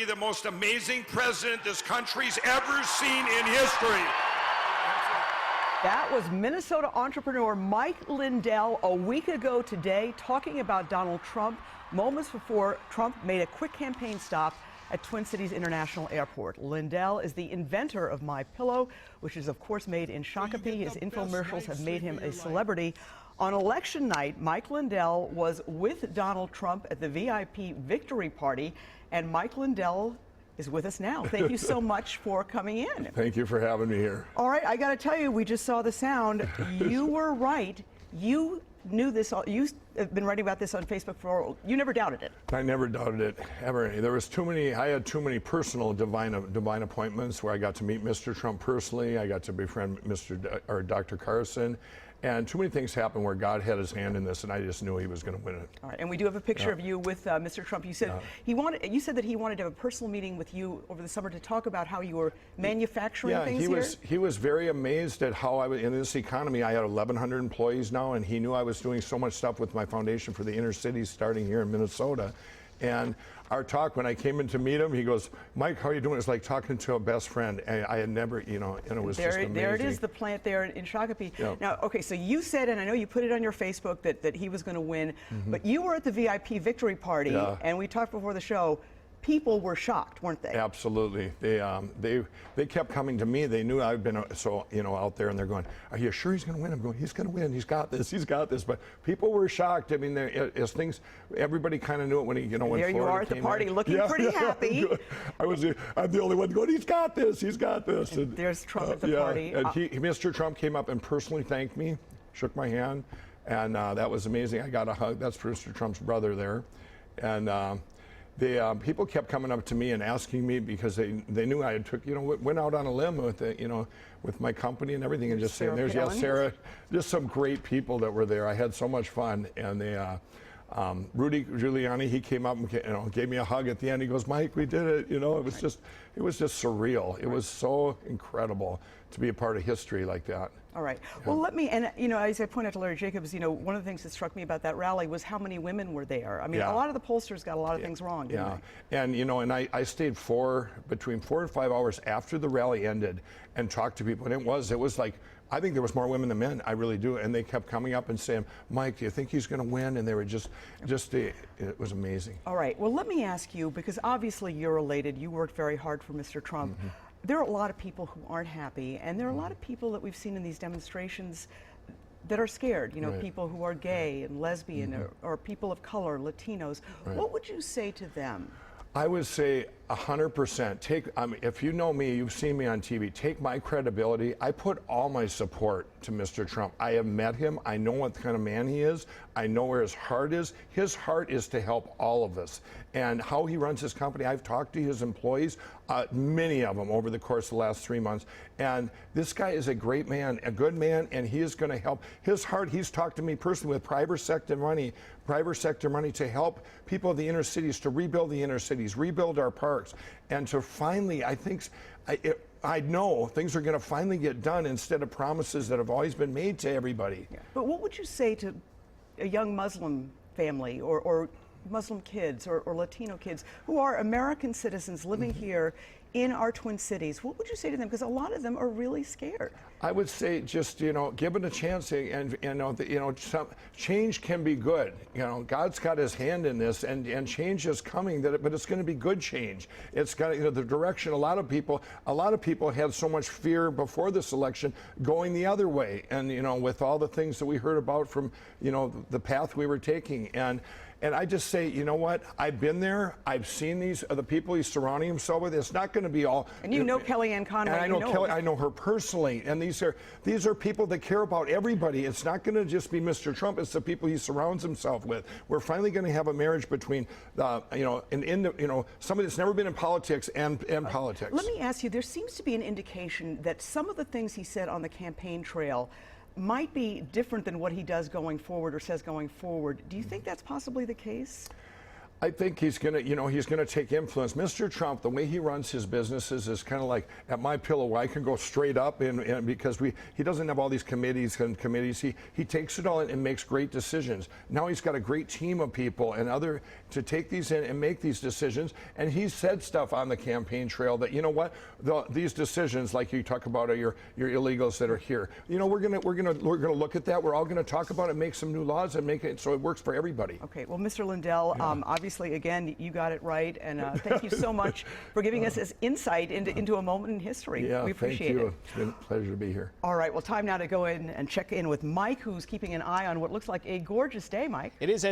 be the most amazing president this country's ever seen in history. That was Minnesota entrepreneur Mike Lindell a week ago today talking about Donald Trump moments before Trump made a quick campaign stop at Twin Cities International Airport. Lindell is the inventor of MyPillow, which is of course made in Shakopee. His infomercials have made him a celebrity. On election night, Mike Lindell was with Donald Trump at the VIP victory party, and Mike Lindell is with us now. Thank you so much for coming in. Thank you for having me here. All right, I got to tell you, we just saw the sound. You were right. You knew this. You have been writing about this on Facebook for. You never doubted it. I never doubted it ever. There was too many. I had too many personal divine appointments where I got to meet Mr. Trump personally. I got to befriend Dr. Carson. And too many things happened where God had his hand in this, and I just knew he was going to win it. All right, and we do have a picture of you with Mr. Trump. You said You said that he wanted to have a personal meeting with you over the summer to talk about how you were manufacturing things here. He was very amazed at how I was in this economy. I had 1,100 employees now, and he knew I was doing so much stuff with my foundation for the inner cities, starting here in Minnesota. And our talk, when I came in to meet him, he goes, "Mike, how are you doing?" It's like talking to a best friend. And I had never, and it was just amazing. There it is, the plant there in Shakopee. Yep. Now, okay, so you said, and I know you put it on your Facebook, that he was going to win, but you were at the VIP victory party, and we talked before the show. People were shocked, weren't they? Absolutely. They kept coming to me. They knew I'd been out there, and they're going, "Are you sure he's going to win?" I'm going, "He's going to win. He's got this. He's got this." But people were shocked. I mean, as things, everybody kind of knew it when when there Florida you are at the party, looking pretty happy. I'm the only one going, "He's got this. He's got this." And there's Trump at the party. And Mr. Trump came up and personally thanked me, shook my hand, and that was amazing. I got a hug. That's Mr. Trump's brother there, and. People kept coming up to me and asking me because they knew I had went out on a limb with with my company and everything, and just saying, "There's Sarah," just some great people that were there. I had so much fun, and they. Rudy Giuliani, he came up and gave me a hug at the end. He goes, "Mike, we did it." It was just surreal. It was so incredible to be a part of history like that. All right. Well, let me, and as I pointed out to Larry Jacobs, one of the things that struck me about that rally was how many women were there. I mean, a lot of the pollsters got a lot of things wrong, didn't they? And I stayed between 4 and 5 hours after the rally ended and talked to people, and it was like, I think there was more women than men. I really do. And they kept coming up and saying, "Mike, do you think he's going to win?" And they were just it was amazing. All right. Well, let me ask you, because obviously you're elated. You worked very hard for Mr. Trump. There are a lot of people who aren't happy, and there are a lot of people that we've seen in these demonstrations that are scared, people who are gay and lesbian or people of color, Latinos. What would you say to them? I would say 100%. If you know me, you've seen me on TV, take my credibility. I put all my support to Mr. Trump. I have met him. I know what kind of man he is. I know where his heart is. His heart is to help all of us. And how he runs his company, I've talked to his employees, many of them over the course of the last 3 months. And this guy is a great man, a good man, and he is going to help. His heart, he's talked to me personally with private sector money to help people of the inner cities, to rebuild the inner cities, rebuild our parks, and to finally, I know things are going to finally get done instead of promises that have always been made to everybody. Yeah. But what would you say to a young Muslim family or Muslim kids or Latino kids who are American citizens living here in our Twin Cities? What would you say to them? Because a lot of them are really scared. I would say just, give it a chance, and some change can be good. God's got his hand in this, and change is coming, but it's going to be good change. It's got, the direction. A lot of people had so much fear before this election going the other way, and with all the things that we heard about from, the path we were taking, and I just say, you know what? I've been there. I've seen the people he's surrounding himself with. It's not going to be all. And Kellyanne Conway. And I know Kelly. I know her personally. And these are people that care about everybody. It's not going to just be Mr. Trump. It's the people he surrounds himself with. We're finally going to have a marriage between, somebody that's never been in politics and politics. Let me ask you. There seems to be an indication that some of the things he said on the campaign trail might be different than what he does going forward or says going forward. Do you think that's possibly the case? I think he's gonna, he's gonna take influence. Mr. Trump, the way he runs his businesses is kind of like at MyPillow. I can go straight up, and because he doesn't have all these committees and committees. He takes it all in and makes great decisions. Now he's got a great team of people and to take these in and make these decisions. And he's said stuff on the campaign trail that, you know what, these decisions, like you talk about, are your illegals that are here. We're gonna look at that. We're all gonna talk about it, make some new laws, and make it so it works for everybody. Okay. Well, Mr. Lindell, obviously, again, you got it right, and thank you so much for giving us this insight into a moment in history. Yeah, we appreciate thank you. it. It's been a pleasure to be here. All right. Well, time now to go in and check in with Mike, who's keeping an eye on what looks like a gorgeous day, Mike. It is, Esme.